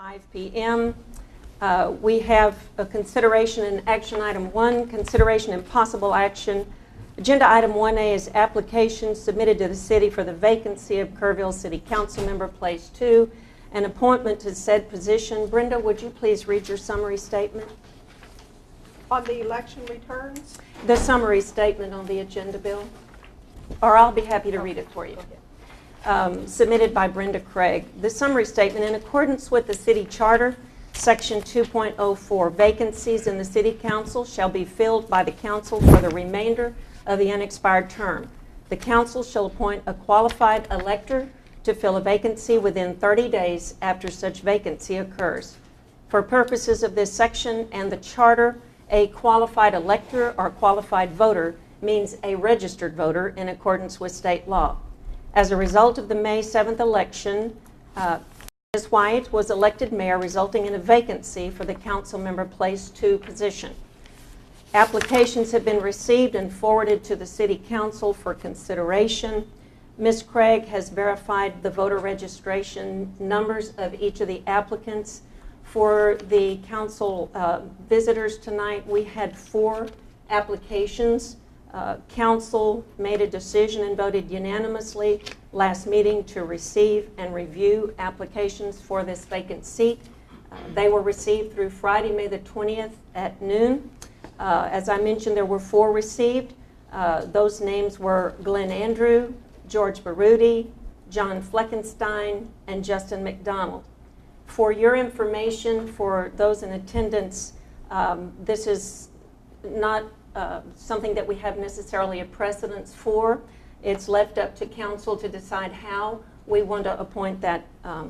5 p.m. We have a consideration in action item 1, consideration and possible action. Agenda item 1A is application submitted to the city for the vacancy of Kerrville City Councilmember, Place 2, and appointment to said position. Brenda, would you please read your summary statement? On the election returns? The summary statement on the agenda bill. Or I'll be happy to read it for you. Submitted by Brenda Craig. The summary statement, in accordance with the city charter, section 2.04, vacancies in the city council shall be filled by the council for the remainder of the unexpired term. The council shall appoint a qualified elector to fill a vacancy within 30 days after such vacancy occurs. For purposes of this section and the charter, a qualified elector or qualified voter means a registered voter in accordance with state law. As a result of the May 7th election, Ms. White was elected mayor, resulting in a vacancy for the Councilmember Place 2 position. Applications have been received and forwarded to the City Council for consideration. Ms. Craig has verified the voter registration numbers of each of the applicants. For the council visitors tonight, we had 4 applications. Council made a decision and voted unanimously last meeting to receive and review applications for this vacant seat. They were received through Friday, May the 20th at noon. As I mentioned, there were 4 received. Those names were Glenn Andrew, George Baruti, John Fleckenstein, and Justin McDonald. For your information, for those in attendance, this is not something that we have necessarily a precedence for. It's left up to council to decide how we want to appoint that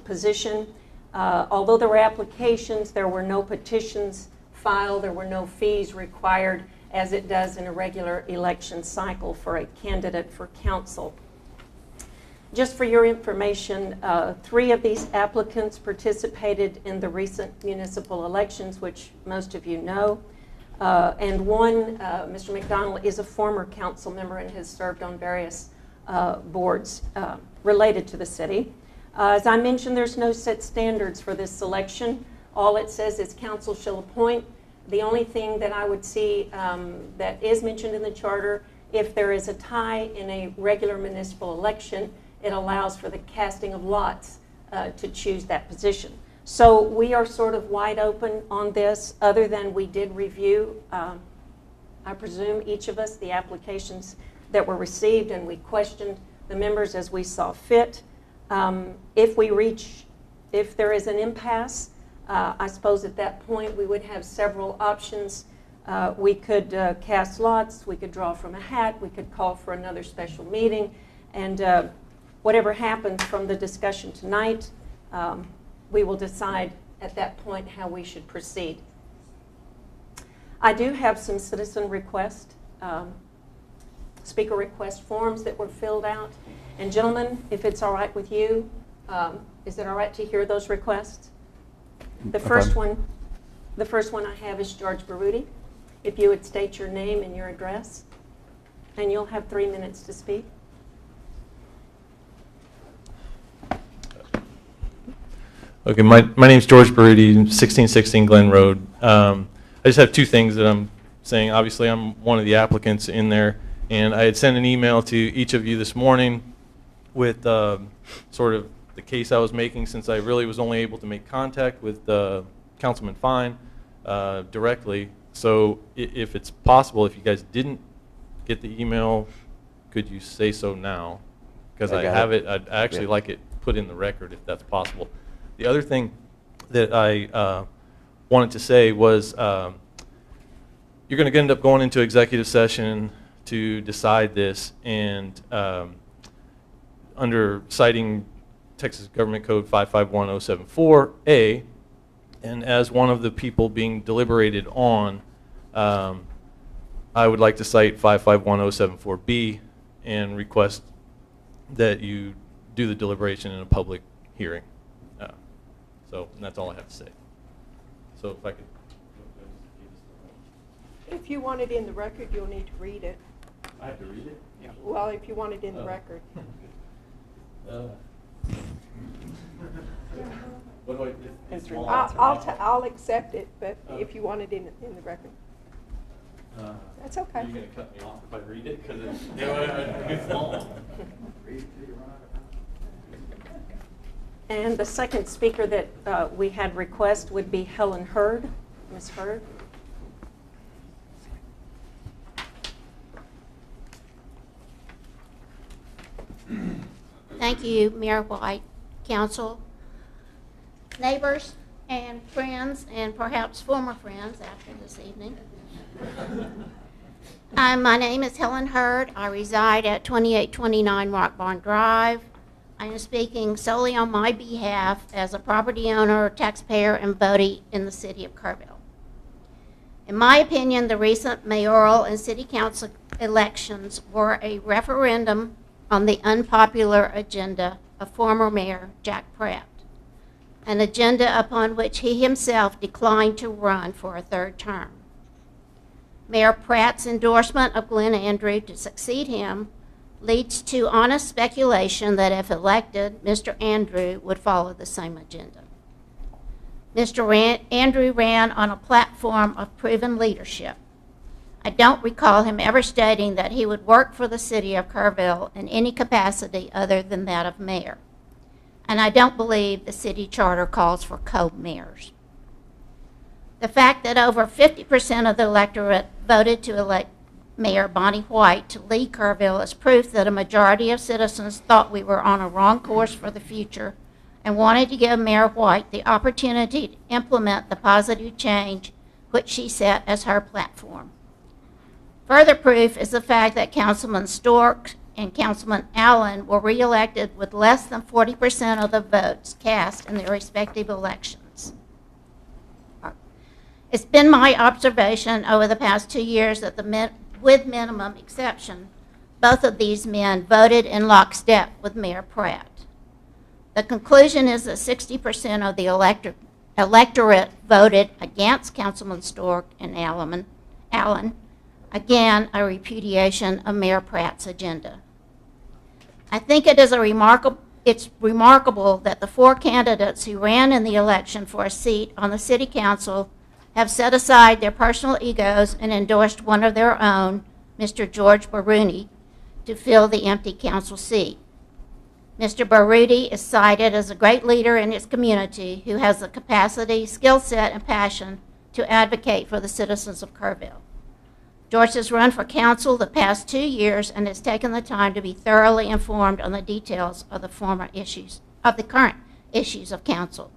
position. Although there were applications, there were no petitions filed, there were no fees required as it does in a regular election cycle for a candidate for council. Just for your information, 3 of these applicants participated in the recent municipal elections, which most of you know. And one, Mr. McDonald, is a former council member and has served on various boards related to the city. As I mentioned, there's no set standards for this selection. All it says is council shall appoint. The only thing that I would see that is mentioned in the charter, if there is a tie in a regular municipal election, it allows for the casting of lots to choose that position. So we are sort of wide open on this, other than we did review, I presume, each of us, the applications that were received, and we questioned the members as we saw fit. If there is an impasse, I suppose at that point we would have several options. We could cast lots, we could draw from a hat, we could call for another special meeting, and whatever happens from the discussion tonight, we will decide at that point how we should proceed. I do have some citizen request, speaker request forms that were filled out. And gentlemen, if it's all right with you, is it all right to hear those requests? The first one I have is George Baruti. If you would state your name and your address, and you'll have 3 minutes to speak. Okay, my name's George Baruti, 1616 Glen Road. I just have 2 things that I'm saying. Obviously, I'm one of the applicants in there, and I had sent an email to each of you this morning with sort of the case I was making, since I really was only able to make contact with Councilman Fine directly. So if it's possible, if you guys didn't get the email, could you say so now? Because I have it. I'd actually like it put in the record if that's possible. The other thing that I wanted to say was you're going to end up going into executive session to decide this, and under citing Texas Government Code 551074A, and as one of the people being deliberated on, I would like to cite 551074B and request that you do the deliberation in a public hearing. So that's all I have to say. So if I could. If you want it in the record, you'll need to read it. I have to read it? Yeah. Well, if you want it in the record. What do I, And it's three small. months. I'll accept it, but if you want it in the record. That's okay. Are you going to cut me off if I read it? Because it's small. And the second speaker that we had request would be Helen Hurd. Ms. Hurd. Thank you, Mayor White, council, neighbors, and friends, and perhaps former friends after this evening. My name is Helen Hurd. I reside at 2829 Rock Barn Drive. I am speaking solely on my behalf as a property owner, taxpayer, and votee in the city of Kerrville. In my opinion, the recent mayoral and city council elections were a referendum on the unpopular agenda of former Mayor Jack Pratt, an agenda upon which he himself declined to run for a third term. Mayor Pratt's endorsement of Glenn Andrew to succeed him leads to honest speculation that if elected, Mr. Andrew would follow the same agenda. Mr. Andrew ran on a platform of proven leadership. I don't recall him ever stating that he would work for the city of Kerrville in any capacity other than that of mayor. And I don't believe the city charter calls for co-mayors. The fact that over 50% of the electorate voted to elect Mayor Bonnie White to lead Kerrville is proof that a majority of citizens thought we were on a wrong course for the future and wanted to give Mayor White the opportunity to implement the positive change which she set as her platform. Further proof is the fact that Councilman Stork and Councilman Allen were reelected with less than 40% of the votes cast in their respective elections. It's been my observation over the past 2 years that with minimum exception, both of these men voted in lockstep with Mayor Pratt. The conclusion is that 60% of the electorate voted against Councilman Stork and Allen, again, a repudiation of Mayor Pratt's agenda. I think it's remarkable that the 4 candidates who ran in the election for a seat on the city council have set aside their personal egos and endorsed one of their own, Mr. George Baroudi, to fill the empty council seat. Mr. Baroudi is cited as a great leader in his community who has the capacity, skill set, and passion to advocate for the citizens of Kerrville. George has run for council the past 2 years and has taken the time to be thoroughly informed on the details of the current issues of council.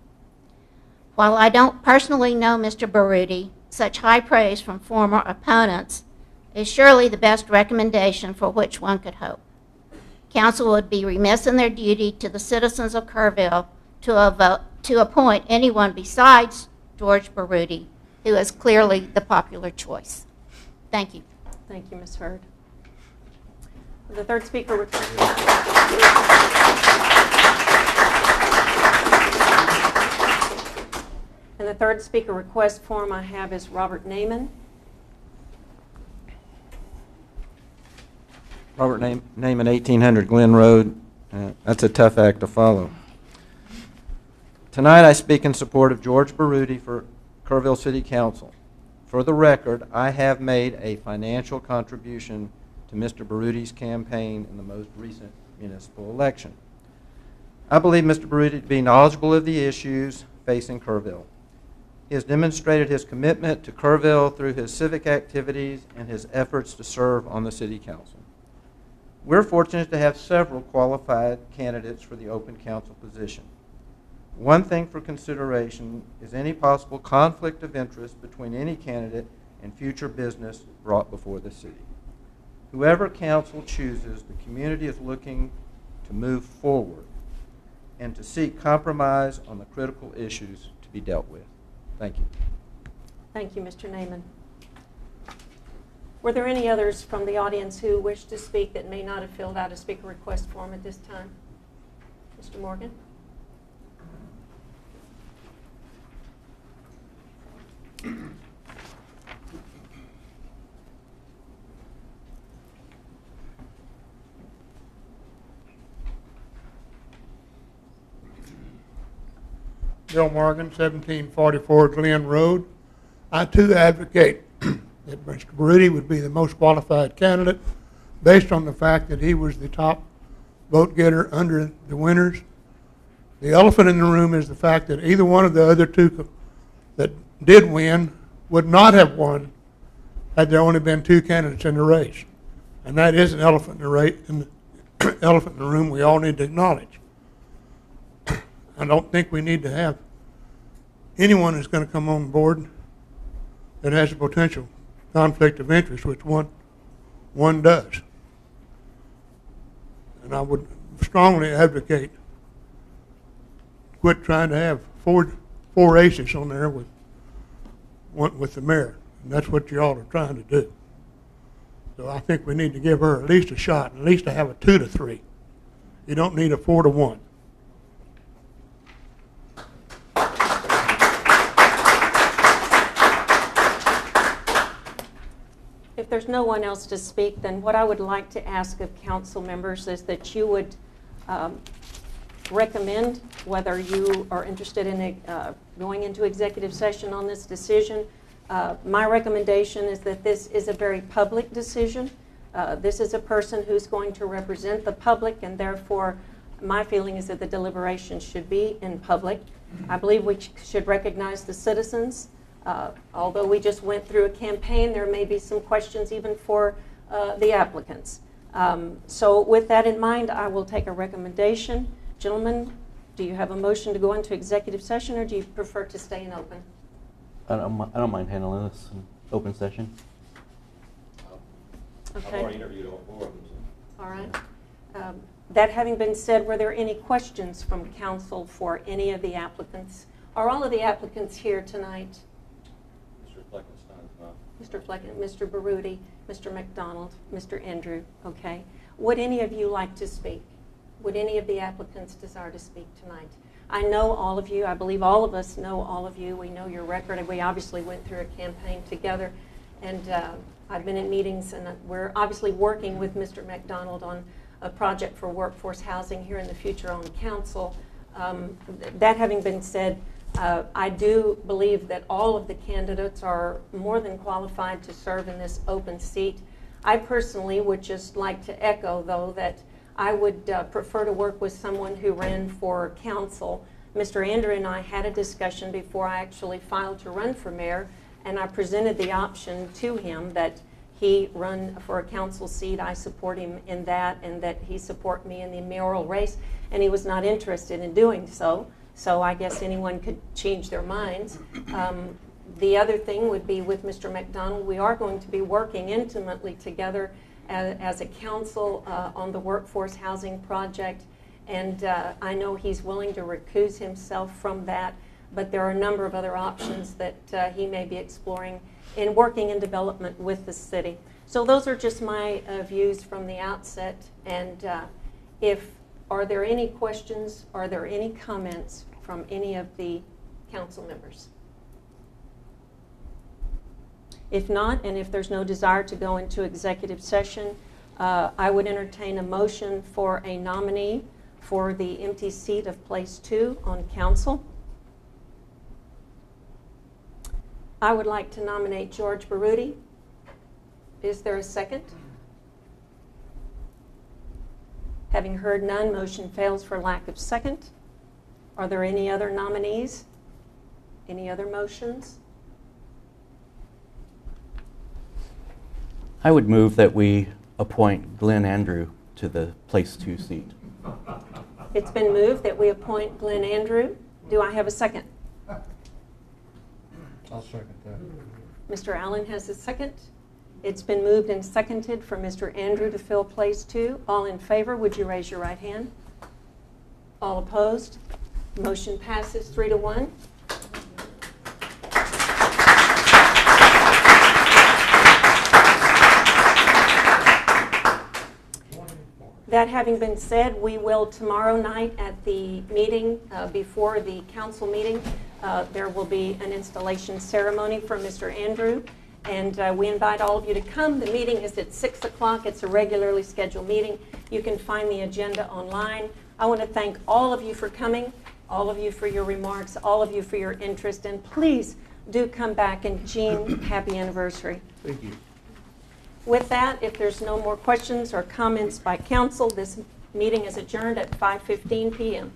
While I don't personally know Mr. Baroudi, such high praise from former opponents is surely the best recommendation for which one could hope. Council would be remiss in their duty to the citizens of Kerrville to appoint anyone besides George Baroudi, who is clearly the popular choice. Thank you. Thank you, Ms. Hurd. The third speaker and the third speaker request form I have is Robert Naiman. Robert Naiman, 1800 Glen Road. That's a tough act to follow. Tonight I speak in support of George Baroudi for Kerrville City Council. For the record, I have made a financial contribution to Mr. Baroudi's campaign in the most recent municipal election. I believe Mr. Baroudi to be knowledgeable of the issues facing Kerrville. He has demonstrated his commitment to Kerrville through his civic activities and his efforts to serve on the City Council. We're fortunate to have several qualified candidates for the open council position. One thing for consideration is any possible conflict of interest between any candidate and future business brought before the city. Whoever council chooses, the community is looking to move forward and to seek compromise on the critical issues to be dealt with. Thank you. Thank you, Mr. Naiman. Were there any others from the audience who wish to speak that may not have filled out a speaker request form at this time? Mr. Morgan? Bill Morgan, 1744 Glen Road. I too advocate that Mr. Baruti would be the most qualified candidate based on the fact that he was the top vote getter under the winners. The elephant in the room is the fact that either one of the other two that did win would not have won had there only been two candidates in the race. And that is an elephant in the elephant in the room we all need to acknowledge. I don't think we need to have anyone that's going to come on board that has a potential conflict of interest, which one does. And I would strongly advocate quit trying to have four aces on there with the mayor. And that's what you all are trying to do. So I think we need to give her at least a shot, and at least to have a 2 to 3. You don't need a 4 to 1. If there's no one else to speak, then what I would like to ask of council members is that you would recommend whether you are interested in going into executive session on this decision. My recommendation is that this is a very public decision. This is a person who's going to represent the public, and therefore my feeling is that the deliberation should be in public. I believe we should recognize the citizens. Although we just went through a campaign, there may be some questions even for the applicants. So with that in mind, I will take a recommendation. Gentlemen, do you have a motion to go into executive session, or do you prefer to stay in open? I don't mind handling this in open session. Okay. I've already interviewed all 4 of them. So. All right. That having been said, were there any questions from council for any of the applicants? Are all of the applicants here tonight? Mr. Fleckenstein's not. Mr. Flecken, Mr. Baruti, Mr. McDonald, Mr. Andrew. Okay. Would any of you like to speak? Would any of the applicants desire to speak tonight? I know all of you. I believe all of us know all of you. We know your record, and we obviously went through a campaign together. And I've been in meetings, and we're obviously working with Mr. McDonald on a project for workforce housing here in the future on council. That having been said, I do believe that all of the candidates are more than qualified to serve in this open seat. I personally would just like to echo, though, that I would prefer to work with someone who ran for council. Mr. Andrew and I had a discussion before I actually filed to run for mayor, and I presented the option to him that he run for a council seat. I support him in that, and that he support me in the mayoral race, and he was not interested in doing so. So I guess anyone could change their minds. The other thing would be with Mr. McDonald. We are going to be working intimately together as a council on the workforce housing project, and I know he's willing to recuse himself from that, but there are a number of other options that he may be exploring in working in development with the city. So those are just my views from the outset, and are there any questions, are there any comments from any of the council members? If not, and if there's no desire to go into executive session, I would entertain a motion for a nominee for the empty seat of place 2 on council. I would like to nominate George Baruti. Is there a second? Having heard none, motion fails for lack of second. Are there any other nominees? Any other motions? I would move that we appoint Glenn Andrew to the place 2 seat. It's been moved that we appoint Glenn Andrew. Do I have a second? I'll second that. Mr. Allen has a second. It's been moved and seconded for Mr. Andrew to fill place 2. All in favor, would you raise your right hand? All opposed? Motion passes 3 to 1. That having been said, we will tomorrow night at the meeting, before the council meeting, there will be an installation ceremony for Mr. Andrew, and we invite all of you to come. The meeting is at 6 o'clock. It's a regularly scheduled meeting. You can find the agenda online. I want to thank all of you for coming, all of you for your remarks, all of you for your interest, and please do come back. And Jean, happy anniversary. Thank you. With that, if there's no more questions or comments by council, this meeting is adjourned at 5:15 p.m.